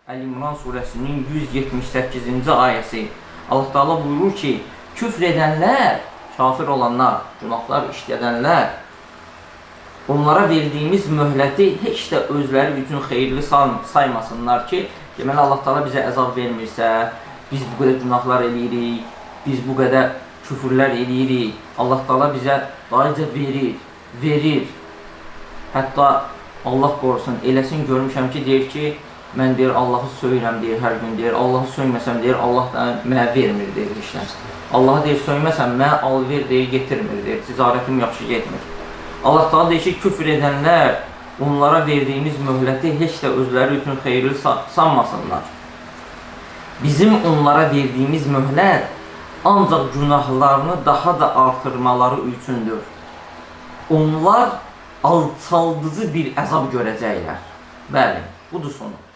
Əl-İmran surəsinin 178-ci ayəsi. Allah Teala buyurur ki, küfr edənlər, kafir olanlar, günahlar işlədənlər, onlara verdiyimiz möhləti heç də özləri üçün xeyirli saymasınlar ki, deməli Allah Teala bizə əzab vermirsə, biz bu qədər günahlar eləyirik, biz bu qədər küfürlər eləyirik, Allah Teala bizə dayıca verir. Hətta Allah qorusun, eləsin görmüşəm ki, deyir ki, mən deyir, Allahı söyürəm, deyir, hər gün deyir, Allahı söyməsəm, deyir, Allah da mənə vermir, deyir, işlən. Allahı deyir, söyməsəm, mənə alver, deyir, getirmir, deyir, ticarətim yaxşı getmir. Allah da deyir ki, küfr edənlər, onlara verdiyimiz möhləti heç də özləri üçün xeyirli sanmasınlar. Bizim onlara verdiyimiz möhlət ancaq günahlarını daha da artırmaları üçündür. Onlar alçaldıcı bir əzab görəcəklər. Bəli, budur sonu.